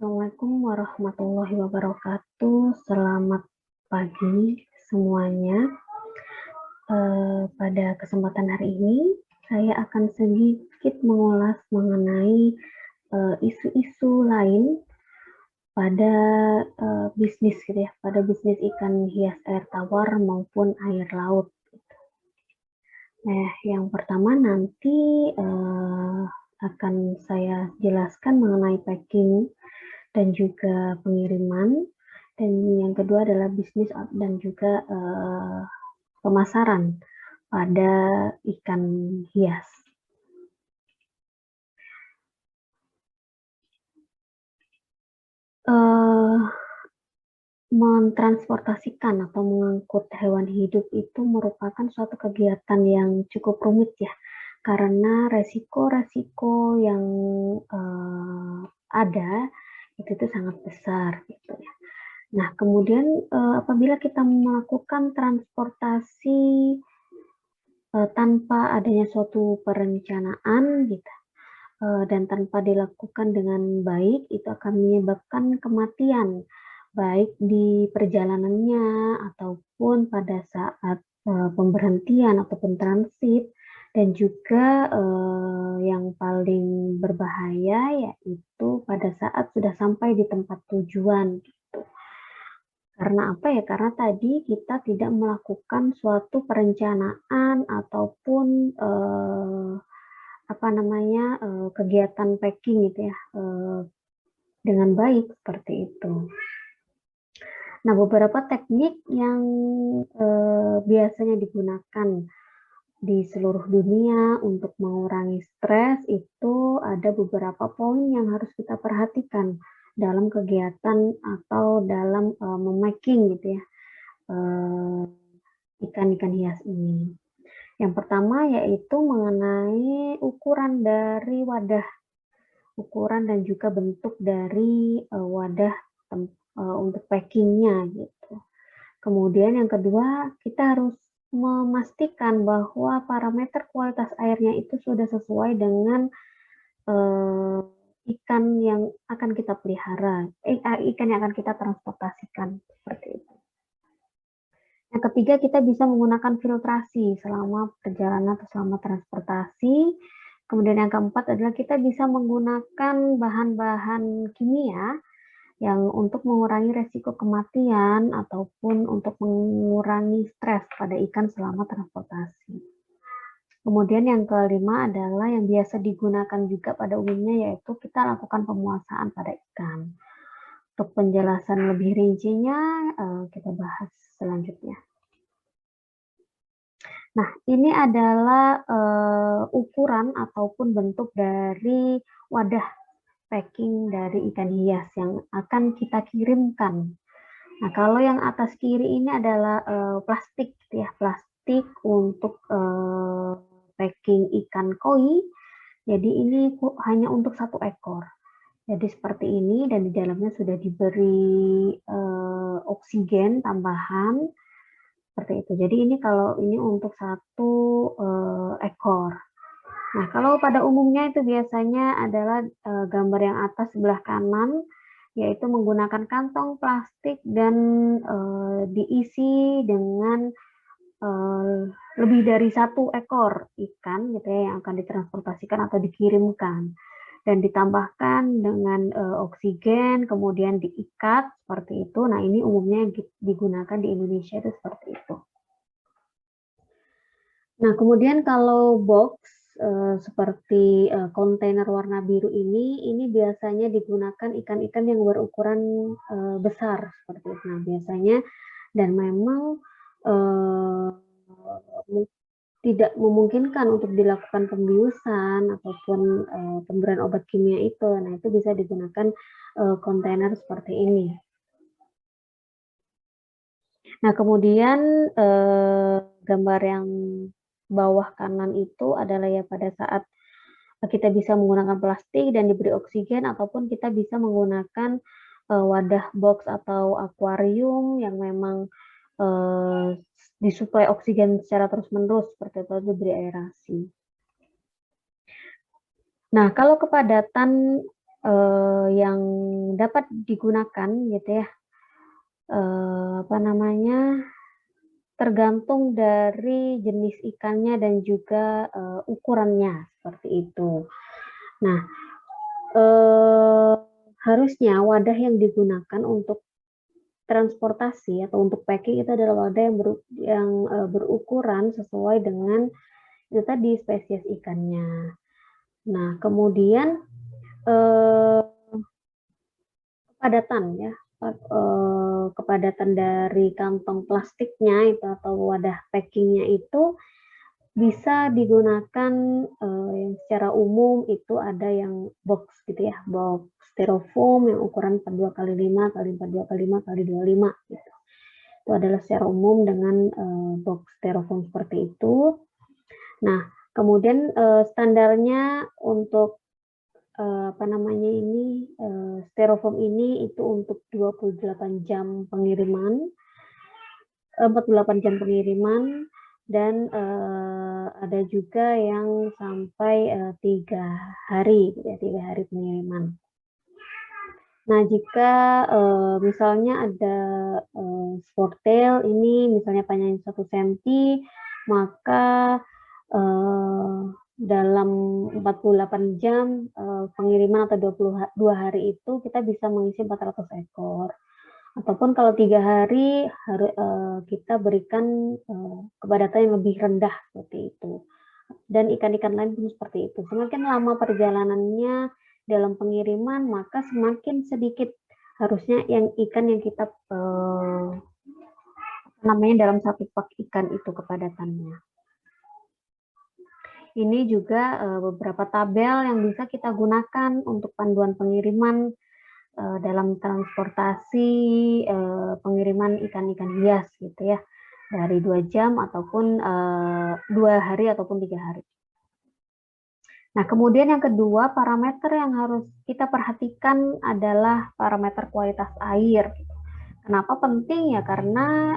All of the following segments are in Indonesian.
Assalamualaikum warahmatullahi wabarakatuh. Selamat pagi semuanya. Pada kesempatan hari ini, saya akan sedikit mengulas mengenai isu-isu lain pada bisnis gitu ya, pada bisnis ikan hias air tawar maupun air laut. Nah, yang pertama nanti akan saya jelaskan mengenai packing dan juga pengiriman, dan yang kedua adalah bisnis dan juga pemasaran pada ikan hias. Mentransportasikan atau mengangkut hewan hidup itu merupakan suatu kegiatan yang cukup rumit ya, karena resiko-resiko yang ada itu sangat besar gitu ya. Nah, kemudian apabila kita melakukan transportasi tanpa adanya suatu perencanaan gitu, dan tanpa dilakukan dengan baik, itu akan menyebabkan kematian, baik di perjalanannya ataupun pada saat pemberhentian ataupun transit, dan juga yang paling berbahaya yaitu pada saat sudah sampai di tempat tujuan gitu. Karena apa ya? Karena tadi kita tidak melakukan suatu perencanaan ataupun kegiatan packing gitu ya dengan baik seperti itu. Nah, beberapa teknik yang biasanya digunakan di seluruh dunia untuk mengurangi stres itu ada beberapa poin yang harus kita perhatikan dalam kegiatan atau dalam memaking gitu ya ikan-ikan hias ini. Yang pertama yaitu mengenai ukuran dari wadah, ukuran dan juga bentuk dari wadah untuk packingnya gitu. Kemudian yang kedua, kita harus memastikan bahwa parameter kualitas airnya itu sudah sesuai dengan ikan yang akan kita pelihara, ikan yang akan kita transportasikan seperti itu. Yang ketiga, kita bisa menggunakan filtrasi selama perjalanan atau selama transportasi. Kemudian yang keempat adalah kita bisa menggunakan bahan-bahan kimia yang untuk mengurangi resiko kematian ataupun untuk mengurangi stres pada ikan selama transportasi. Kemudian yang kelima adalah yang biasa digunakan juga pada umumnya yaitu kita lakukan pemuasaan pada ikan. Untuk penjelasan lebih rincinya kita bahas selanjutnya. Nah, ini adalah ukuran ataupun bentuk dari wadah packing dari ikan hias yang akan kita kirimkan. Nah, kalau yang atas kiri ini adalah plastik ya, plastik untuk packing ikan koi. Jadi ini hanya untuk 1 ekor. Jadi seperti ini dan di dalamnya sudah diberi oksigen tambahan seperti itu. Jadi ini kalau ini untuk 1 ekor. Nah, kalau pada umumnya itu biasanya adalah gambar yang atas sebelah kanan, yaitu menggunakan kantong plastik dan diisi dengan lebih dari 1 ekor ikan gitu ya yang akan ditransportasikan atau dikirimkan dan ditambahkan dengan oksigen kemudian diikat seperti itu. Nah, ini umumnya yang digunakan di Indonesia itu seperti itu. Nah, kemudian kalau box seperti kontainer warna biru ini biasanya digunakan ikan-ikan yang berukuran besar seperti itu. Nah, biasanya dan memang tidak memungkinkan untuk dilakukan pembiusan ataupun pemberian obat kimia itu. Nah, itu bisa digunakan kontainer seperti ini. Nah, kemudian gambar yang bawah kanan itu adalah ya pada saat kita bisa menggunakan plastik dan diberi oksigen ataupun kita bisa menggunakan wadah box atau akuarium yang memang disuplai oksigen secara terus-menerus seperti itu, diberi aerasi. Nah, kalau kepadatan yang dapat digunakan gitu ya, apa namanya, tergantung dari jenis ikannya dan juga ukurannya seperti itu. Nah, harusnya wadah yang digunakan untuk transportasi atau untuk packing itu adalah wadah yang berukuran sesuai dengan itu tadi spesies ikannya. Nah, kemudian kepadatan ya, kepadatan dari kantong plastiknya itu atau wadah packingnya itu bisa digunakan yang secara umum itu ada yang box gitu ya, box styrofoam yang ukuran 42 kali 5 kali 42 kali 5 kali 25 gitu. Itu adalah secara umum dengan box styrofoam seperti itu. Nah, kemudian standarnya untuk apa namanya ini, styrofoam ini itu untuk 28 jam pengiriman, 48 jam pengiriman, dan ada juga yang sampai 3 hari gitu ya, 3 hari pengiriman. Nah, jika misalnya ada sportail ini misalnya panjangnya 1 senti, maka dalam 48 jam pengiriman atau 22 hari itu kita bisa mengisi 400 ekor. Ataupun kalau 3 hari kita berikan kepadatan yang lebih rendah seperti itu. Dan ikan-ikan lain pun seperti itu. Semakin lama perjalanannya dalam pengiriman, maka semakin sedikit harusnya ikan yang kita namanya dalam satu pak ikan itu kepadatannya. Ini juga beberapa tabel yang bisa kita gunakan untuk panduan pengiriman dalam transportasi pengiriman ikan-ikan hias gitu ya, dari 2 jam ataupun 2 hari ataupun 3 hari. Nah, kemudian yang kedua, parameter yang harus kita perhatikan adalah parameter kualitas air. Kenapa penting ya? Karena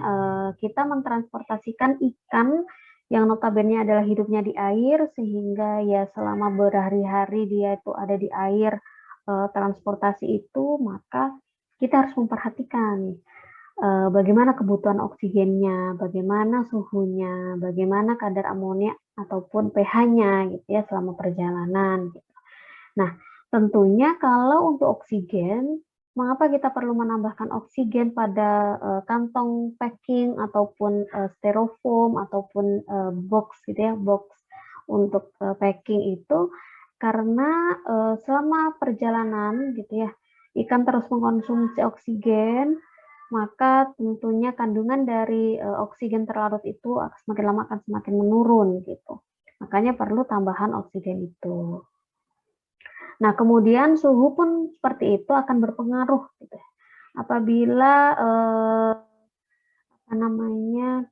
kita mentransportasikan ikan yang notabene adalah hidupnya di air, sehingga ya selama berhari-hari dia itu ada di air, transportasi itu, maka kita harus memperhatikan bagaimana kebutuhan oksigennya, bagaimana suhunya, bagaimana kadar amonia ataupun pH-nya gitu ya selama perjalanan. Gitu. Nah, tentunya kalau untuk oksigen, mengapa kita perlu menambahkan oksigen pada kantong packing ataupun styrofoam ataupun box gitu ya, box untuk packing itu karena selama perjalanan gitu ya, ikan terus mengkonsumsi oksigen, maka tentunya kandungan dari oksigen terlarut itu semakin lama akan semakin menurun gitu. Makanya perlu tambahan oksigen itu. Nah, kemudian suhu pun seperti itu akan berpengaruh gitu. Apabila apa namanya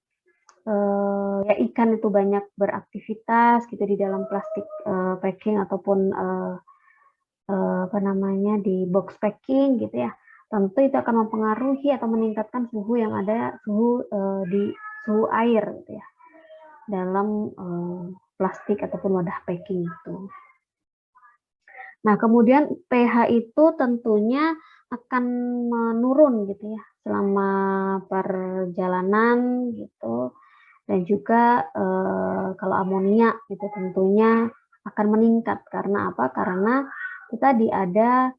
ya ikan itu banyak beraktivitas gitu di dalam plastik packing ataupun apa namanya di box packing gitu ya, tentu itu akan mempengaruhi atau meningkatkan suhu yang ada di suhu air gitu ya dalam plastik ataupun wadah packing itu. Nah, kemudian pH itu tentunya akan menurun gitu ya selama perjalanan gitu, dan juga kalau amonia itu tentunya akan meningkat karena apa? Karena tadi ada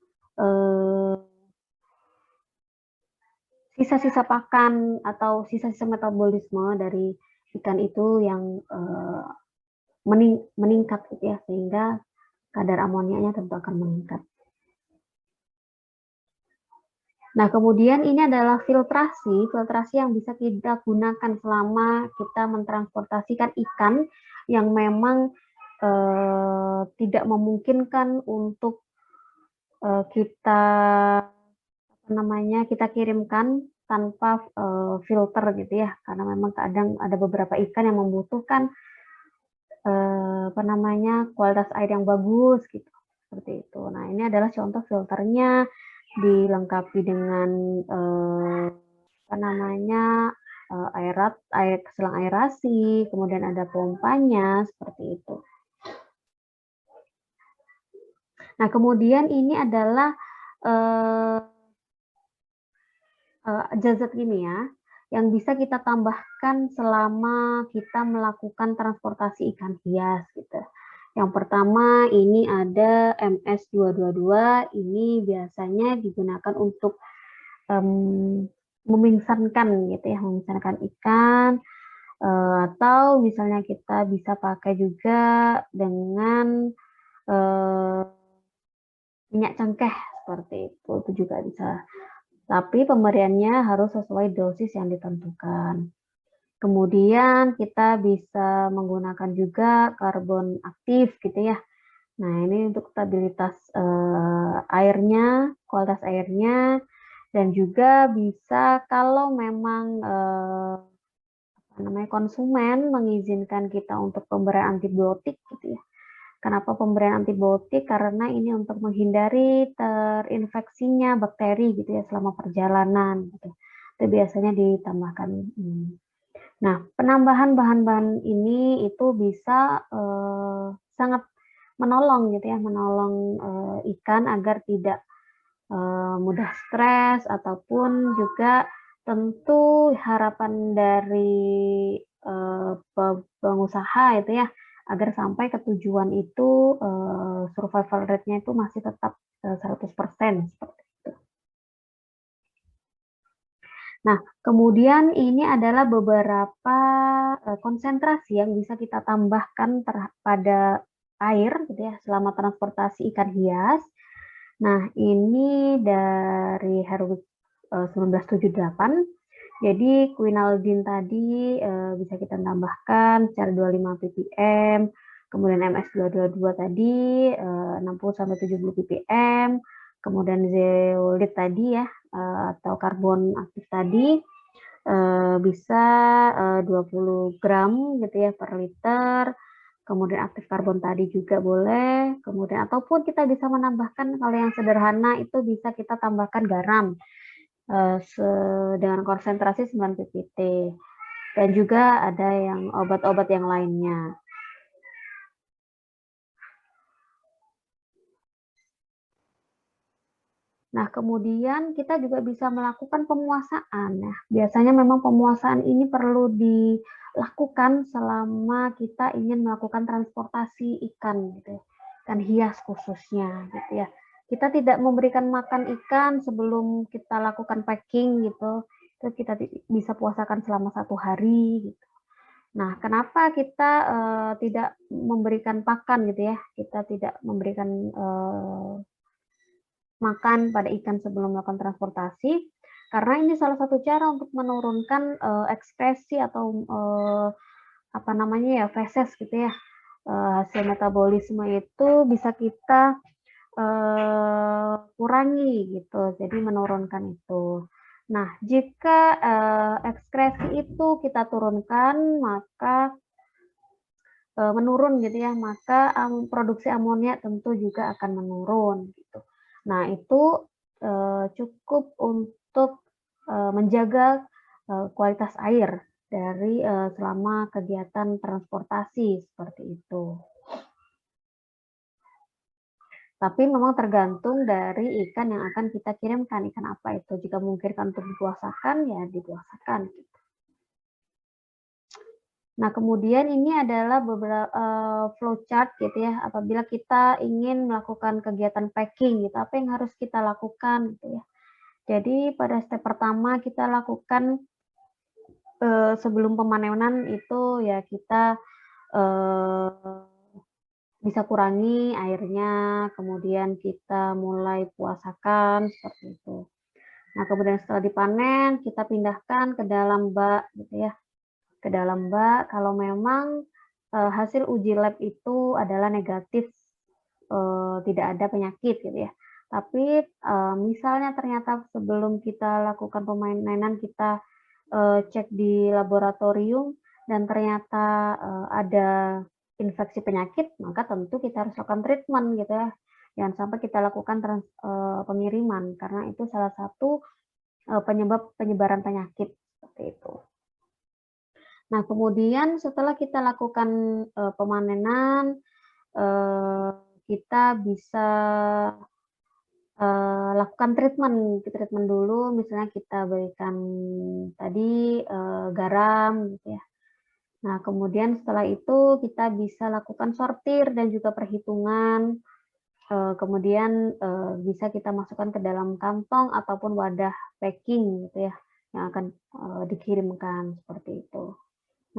sisa-sisa pakan atau sisa-sisa metabolisme dari ikan itu yang meningkat gitu ya, sehingga kadar amoniaknya tentu akan meningkat. Nah, kemudian ini adalah filtrasi yang bisa kita gunakan selama kita mentransportasikan ikan yang memang tidak memungkinkan untuk kita kirimkan tanpa filter gitu ya, karena memang kadang ada beberapa ikan yang membutuhkan kualitas air yang bagus gitu, seperti itu. Nah, ini adalah contoh filternya, dilengkapi dengan selang aerasi, kemudian ada pompanya seperti itu. Nah, kemudian ini adalah zat-zat kimia yang bisa kita tambahkan selama kita melakukan transportasi ikan hias gitu. Yang pertama ini ada MS222, ini biasanya digunakan untuk memingsankan gitu ya, memingsankan ikan, atau misalnya kita bisa pakai juga dengan minyak cengkeh seperti itu juga bisa. Tapi pemberiannya harus sesuai dosis yang ditentukan. Kemudian kita bisa menggunakan juga karbon aktif gitu ya. Nah, ini untuk stabilitas airnya, kualitas airnya, dan juga bisa kalau memang konsumen mengizinkan kita untuk pemberian antibiotik gitu ya. Kenapa pemberian antibiotik? Karena ini untuk menghindari terinfeksinya bakteri gitu ya selama perjalanan gitu. Itu biasanya ditambahkan. Nah, penambahan bahan-bahan ini itu bisa sangat menolong gitu ya, menolong ikan agar tidak mudah stres, ataupun juga tentu harapan dari pengusaha itu ya, agar sampai ke tujuan itu survival rate-nya itu masih tetap 100% seperti itu. Nah, kemudian ini adalah beberapa konsentrasi yang bisa kita tambahkan pada air gitu ya selama transportasi ikan hias. Nah, ini dari Herwig 1978. Jadi quinaldin tadi bisa kita tambahkan secara 25 ppm, kemudian MS222 tadi 60-70 ppm, kemudian zeolit tadi ya atau karbon aktif tadi bisa 20 gram gitu ya per liter. Kemudian aktif karbon tadi juga boleh, kemudian ataupun kita bisa menambahkan kalau yang sederhana itu bisa kita tambahkan garam dengan konsentrasi 9 ppt, dan juga ada yang obat-obat yang lainnya. Nah, kemudian kita juga bisa melakukan penguasaan. Nah, biasanya memang penguasaan ini perlu dilakukan selama kita ingin melakukan transportasi ikan, gitu ya. Ikan hias khususnya, gitu ya. Kita tidak memberikan makan ikan sebelum kita lakukan packing, gitu. Itu kita bisa puasakan selama 1 hari, gitu. Nah, kenapa kita tidak memberikan pakan, gitu ya? Kita tidak memberikan makan pada ikan sebelum melakukan transportasi, karena ini salah satu cara untuk menurunkan ekspresi atau apa namanya ya, feses gitu ya, hasil metabolisme itu bisa kita kurangi gitu, jadi menurunkan itu. Nah, jika ekskresi itu kita turunkan, maka menurun gitu ya, maka produksi amonia tentu juga akan menurun gitu. Nah, itu cukup untuk menjaga kualitas air dari selama kegiatan transportasi seperti itu. Tapi memang tergantung dari ikan yang akan kita kirimkan, ikan apa itu. Jika memungkinkan untuk dipuasakan, ya dipuasakan. Nah, kemudian ini adalah beberapa flowchart gitu ya, apabila kita ingin melakukan kegiatan packing gitu, apa yang harus kita lakukan gitu ya. Jadi pada step pertama kita lakukan sebelum pemanenan itu ya kita bisa kurangi airnya, kemudian kita mulai puasakan seperti itu. Nah, kemudian setelah dipanen kita pindahkan ke dalam bak gitu ya. Ke dalam bak kalau memang hasil uji lab itu adalah negatif, tidak ada penyakit gitu ya. Tapi misalnya ternyata sebelum kita lakukan pemanenan kita cek di laboratorium dan ternyata ada infeksi penyakit, maka tentu kita harus lakukan treatment gitu ya. Jangan sampai kita lakukan pengiriman karena itu salah satu penyebab penyebaran penyakit seperti itu. Nah, kemudian setelah kita lakukan pemanenan, kita bisa lakukan treatment dulu, misalnya kita berikan tadi, garam gitu ya. Nah, kemudian setelah itu kita bisa lakukan sortir dan juga perhitungan, kemudian, bisa kita masukkan ke dalam kantong ataupun wadah packing gitu ya, yang akan, dikirimkan, seperti itu.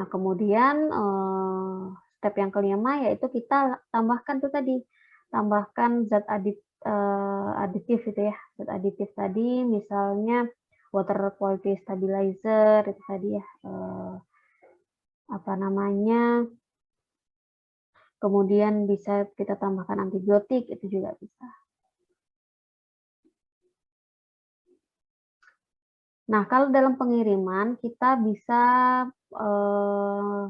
Nah, kemudian, step yang kelima yaitu kita tambahkan tuh tadi, tambahkan zat aditif itu ya, zat aditif tadi misalnya water quality stabilizer itu tadi ya, apa namanya, kemudian bisa kita tambahkan antibiotik, itu juga bisa. Nah, kalau dalam pengiriman kita bisa, eee,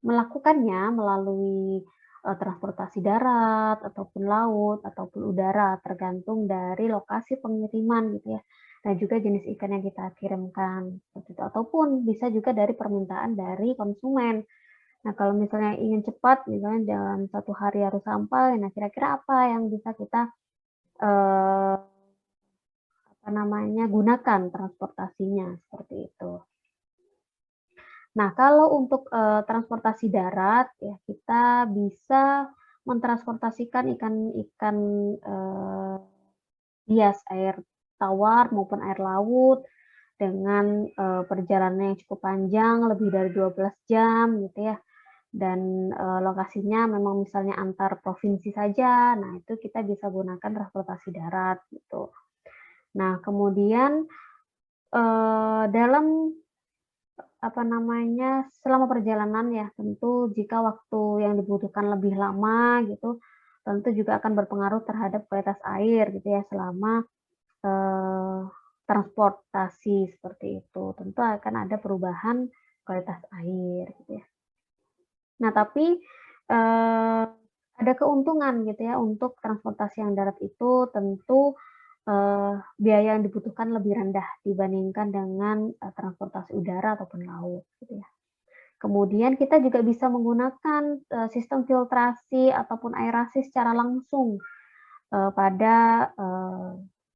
melakukannya melalui, transportasi darat, ataupun laut, ataupun udara, tergantung dari lokasi pengiriman gitu ya, dan juga jenis ikan yang kita kirimkan, seperti itu. Ataupun bisa juga dari permintaan dari konsumen. Nah, kalau misalnya ingin cepat, misalnya dalam 1 hari harus sampai, nah kira-kira apa yang bisa kita, eee apa namanya, gunakan transportasinya, seperti itu. Nah, kalau untuk, transportasi darat, ya kita bisa mentransportasikan ikan-ikan, hias air tawar maupun air laut dengan, perjalanan yang cukup panjang, lebih dari 12 jam gitu ya, dan, lokasinya memang misalnya antar provinsi saja, nah itu kita bisa gunakan transportasi darat gitu. Nah, kemudian, dalam apa namanya, selama perjalanan ya, tentu jika waktu yang dibutuhkan lebih lama gitu, tentu juga akan berpengaruh terhadap kualitas air gitu ya, selama, eee, transportasi seperti itu. Tentu akan ada perubahan kualitas air gitu ya. Nah tapi, ada keuntungan gitu ya untuk transportasi yang darat itu tentu, biaya yang dibutuhkan lebih rendah dibandingkan dengan, transportasi udara ataupun laut gitu ya. Kemudian kita juga bisa menggunakan, sistem filtrasi ataupun aerasi secara langsung, pada,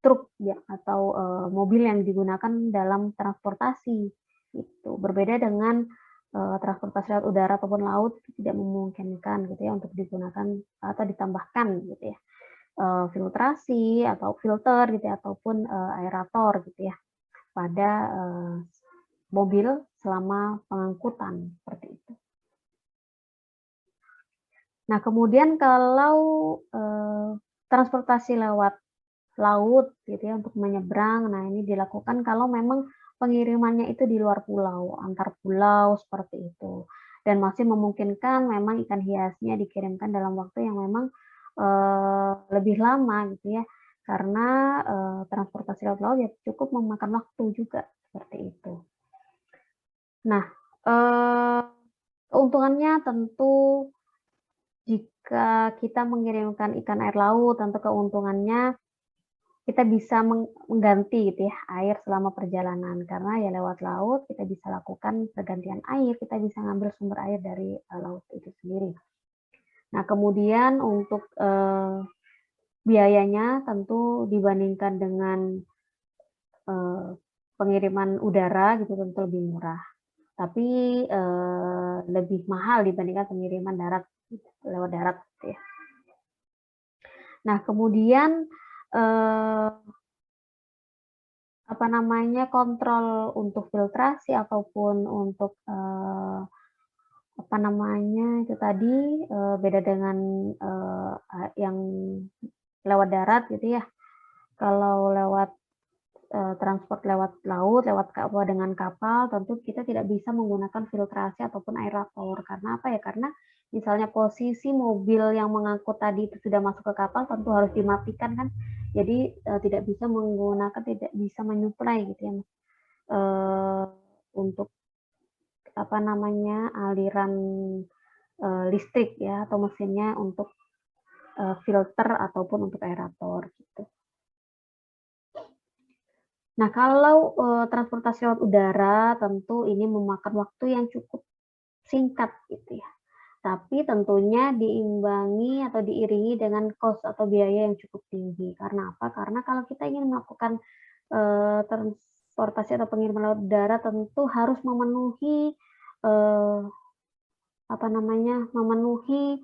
truk ya atau, mobil yang digunakan dalam transportasi, gitu. Berbeda dengan, transportasi lewat udara ataupun laut itu tidak memungkinkan gitu ya untuk digunakan atau ditambahkan gitu ya, filtrasi atau filter gitu ya ataupun, aerator gitu ya pada, mobil selama pengangkutan, seperti itu. Nah, kemudian kalau, transportasi lewat laut gitu ya untuk menyeberang, nah ini dilakukan kalau memang pengirimannya itu di luar pulau, antar pulau seperti itu. Dan masih memungkinkan memang ikan hiasnya dikirimkan dalam waktu yang memang, lebih lama gitu ya, karena, transportasi lewat laut ya cukup memakan waktu juga, seperti itu. Nah, eee, keuntungannya tentu jika kita mengirimkan ikan air laut, tentu keuntungannya kita bisa mengganti gitu ya, air selama perjalanan. Karena ya lewat laut kita bisa lakukan pergantian air, kita bisa ngambil sumber air dari, laut itu sendiri. Nah, kemudian untuk, biayanya tentu dibandingkan dengan, eee, pengiriman udara gitu tentu lebih murah. Tapi, lebih mahal dibandingkan pengiriman darat, lewat darat gitu ya. Nah, kemudian, eee, apa namanya, kontrol untuk filtrasi ataupun untuk, apa namanya, itu tadi, beda dengan, yang lewat darat gitu ya. Kalau lewat, transport lewat laut, lewat dengan kapal, tentu kita tidak bisa menggunakan filtrasi ataupun aerator. Karena apa ya, karena misalnya posisi mobil yang mengangkut tadi itu sudah masuk ke kapal, tentu harus dimatikan kan. Jadi, tidak bisa menggunakan, tidak bisa menyuplai gitu ya, untuk apa namanya, aliran, listrik ya atau mesinnya untuk, filter ataupun untuk aerator gitu. Nah kalau, transportasi lewat udara tentu ini memakan waktu yang cukup singkat gitu ya. tapi tentunya diimbangi atau diiringi dengan cost atau biaya yang cukup tinggi. Karena apa? Karena kalau kita ingin melakukan transportasi atau pengiriman lewat udara tentu harus memenuhi memenuhi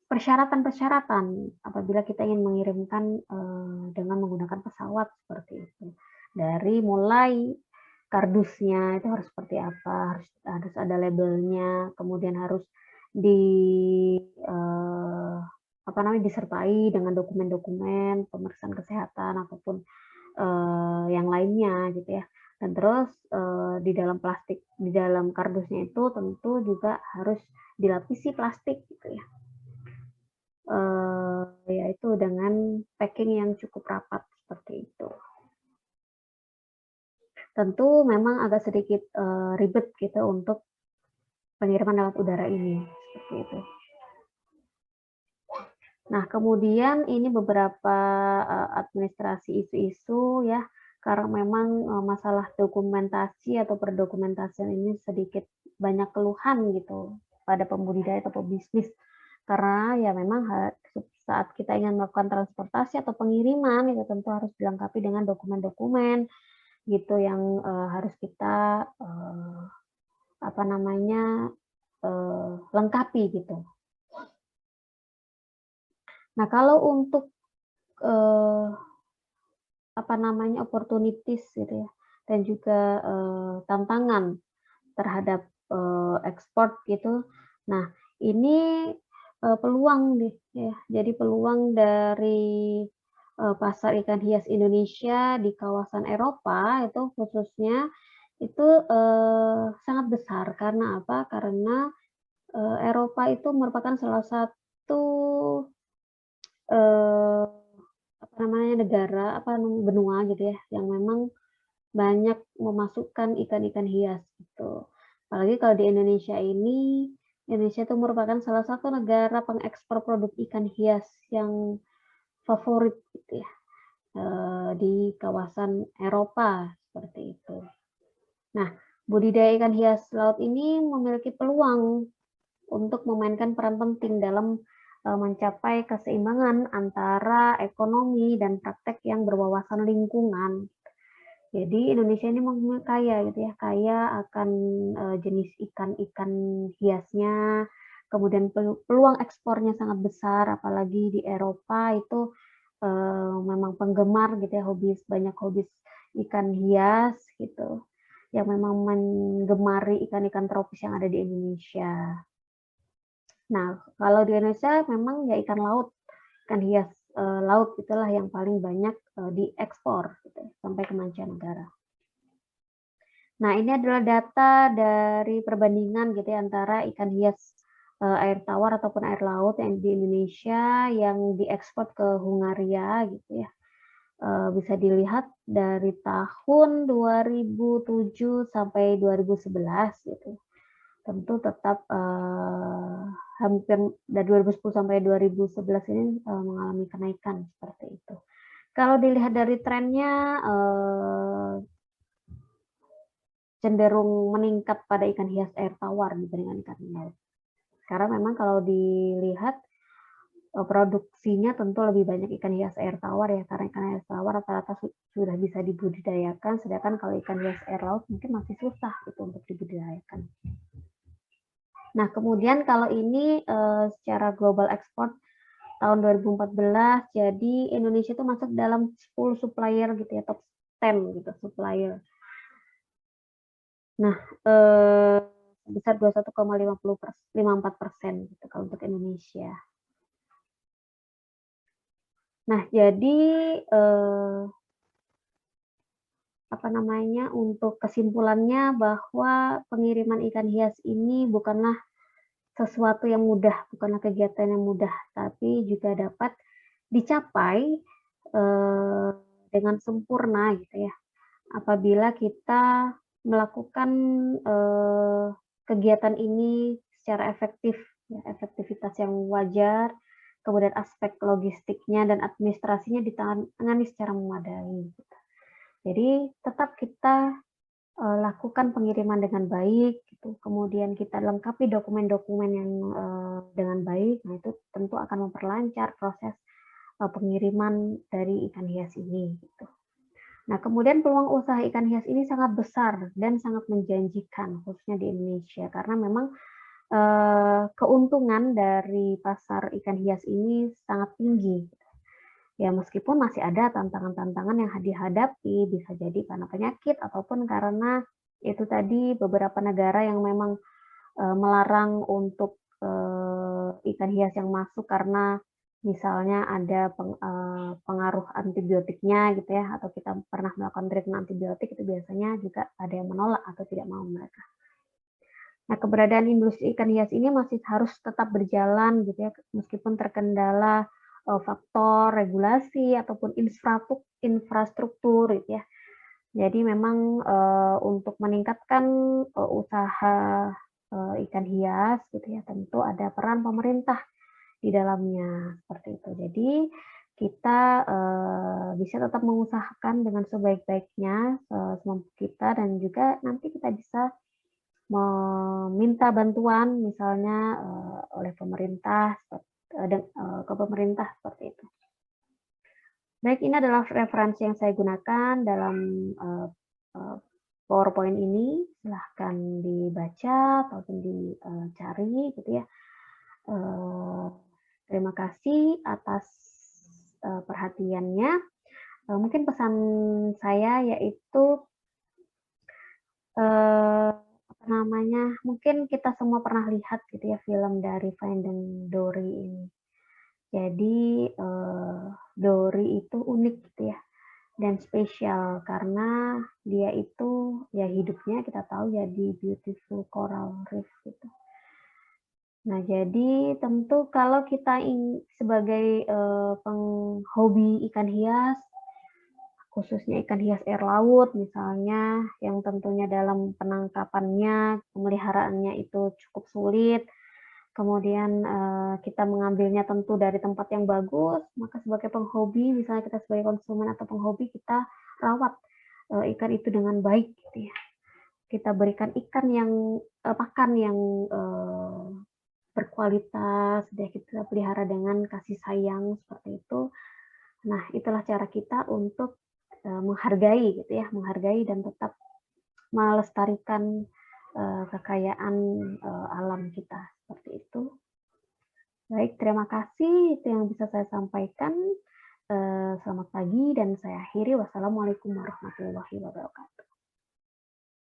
persyaratan-persyaratan apabila kita ingin mengirimkan dengan menggunakan pesawat seperti itu. Dari mulai kardusnya itu harus seperti apa, harus ada labelnya, kemudian harus disertai dengan dokumen-dokumen pemeriksaan kesehatan ataupun yang lainnya gitu ya. Dan terus di dalam kardusnya itu tentu juga harus dilapisi plastik gitu ya. Yaitu dengan packing yang cukup rapat seperti itu. Tentu memang agak sedikit ribet gitu untuk pengiriman lewat udara ini, seperti itu. Nah, kemudian ini beberapa administrasi isu-isu ya, karena memang masalah dokumentasi atau perdokumentasian ini sedikit banyak keluhan gitu pada pembudidaya atau pebisnis. Karena ya memang saat kita ingin melakukan transportasi atau pengiriman itu tentu harus dilengkapi dengan dokumen-dokumen gitu yang harus kita lengkapi gitu. Nah, kalau untuk opportunities gitu ya, dan juga tantangan terhadap ekspor gitu. Nah, ini peluang nih ya. Jadi peluang dari pasar ikan hias Indonesia di kawasan Eropa itu khususnya itu sangat besar. Karena apa? Karena Eropa itu merupakan salah satu benua gitu ya, yang memang banyak memasukkan ikan-ikan hias gitu. Apalagi kalau di Indonesia ini, Indonesia itu merupakan salah satu negara pengekspor produk ikan hias yang favorit gitu ya, di kawasan Eropa seperti itu. Nah, budidaya ikan hias laut ini memiliki peluang untuk memainkan peran penting dalam mencapai keseimbangan antara ekonomi dan praktek yang berwawasan lingkungan. Jadi Indonesia ini kaya gitu ya, kaya akan jenis ikan-ikan hiasnya, kemudian peluang ekspornya sangat besar, apalagi di Eropa itu memang penggemar gitu ya, banyak hobis ikan hias gitu, yang memang menggemari ikan-ikan tropis yang ada di Indonesia. Nah, kalau di Indonesia memang ya ikan laut, ikan hias laut itulah yang paling banyak diekspor gitu, sampai ke mancanegara. Nah, ini adalah data dari perbandingan gitu ya antara ikan hias air tawar ataupun air laut yang di Indonesia yang diekspor ke Hungaria gitu ya. Bisa dilihat dari tahun 2007 sampai 2011 gitu. Tentu tetap hampir dari 2010 sampai 2011 ini mengalami kenaikan seperti itu. Kalau dilihat dari trennya cenderung meningkat pada ikan hias air tawar dibandingkan ikan laut. Karena memang kalau dilihat produksinya tentu lebih banyak ikan hias air tawar ya, karena ikan hias tawar rata-rata sudah bisa dibudidayakan, sedangkan kalau ikan hias air laut mungkin masih susah gitu untuk dibudidayakan. Nah, kemudian kalau ini secara global ekspor tahun 2014, jadi Indonesia itu masuk dalam 10 supplier gitu ya, top 10 gitu supplier. Nah, sebesar 21,54% gitu kalau untuk Indonesia. Nah, jadi untuk kesimpulannya bahwa pengiriman ikan hias ini bukanlah sesuatu yang mudah, bukanlah kegiatan yang mudah, tapi juga dapat dicapai dengan sempurna gitu ya. Apabila kita melakukan kegiatan ini secara efektif, ya, efektivitas yang wajar, kemudian aspek logistiknya dan administrasinya ditangani secara memadai. Gitu. Jadi tetap kita lakukan pengiriman dengan baik gitu, kemudian kita lengkapi dokumen-dokumen yang dengan baik, nah itu tentu akan memperlancar proses pengiriman dari ikan hias ini gitu. Nah, kemudian peluang usaha ikan hias ini sangat besar dan sangat menjanjikan khususnya di Indonesia karena memang keuntungan dari pasar ikan hias ini sangat tinggi. Ya, meskipun masih ada tantangan-tantangan yang dihadapi, bisa jadi karena penyakit ataupun karena itu tadi beberapa negara yang memang melarang untuk ikan hias yang masuk karena misalnya ada pengaruh antibiotiknya gitu ya, atau kita pernah melakukan treatment antibiotik itu biasanya juga ada yang menolak atau tidak mau mereka. Nah, keberadaan industri ikan hias ini masih harus tetap berjalan gitu ya, meskipun terkendala faktor regulasi ataupun infrastruktur gitu ya. Jadi memang untuk meningkatkan usaha ikan hias gitu ya, tentu ada peran pemerintah di dalamnya seperti itu. Jadi kita bisa tetap mengusahakan dengan sebaik-baiknya semampu kita dan juga nanti kita bisa meminta bantuan misalnya oleh pemerintah ke pemerintah seperti itu. Baik, ini adalah referensi yang saya gunakan dalam PowerPoint ini. Silahkan dibaca ataupun dicari gitu ya. Terima kasih atas perhatiannya. Mungkin pesan saya yaitu apa namanya, mungkin kita semua pernah lihat gitu ya film dari Finding Dory ini. Jadi Dory itu unik gitu ya dan spesial karena dia itu ya hidupnya kita tahu ya di beautiful coral reef gitu. Nah, jadi tentu kalau kita sebagai penghobi ikan hias, khususnya ikan hias air laut misalnya, yang tentunya dalam penangkapannya, pemeliharaannya itu cukup sulit, kemudian kita mengambilnya tentu dari tempat yang bagus, maka sebagai penghobi, misalnya kita sebagai konsumen atau penghobi, kita rawat ikan itu dengan baik gitu ya. Kita berikan ikan yang pakan yang berkualitas, dia kita pelihara dengan kasih sayang seperti itu. Nah, itulah cara kita untuk menghargai gitu ya, menghargai dan tetap melestarikan kekayaan alam kita seperti itu. Baik, terima kasih. Itu yang bisa saya sampaikan. Selamat pagi dan saya akhiri. Wassalamualaikum warahmatullahi wabarakatuh.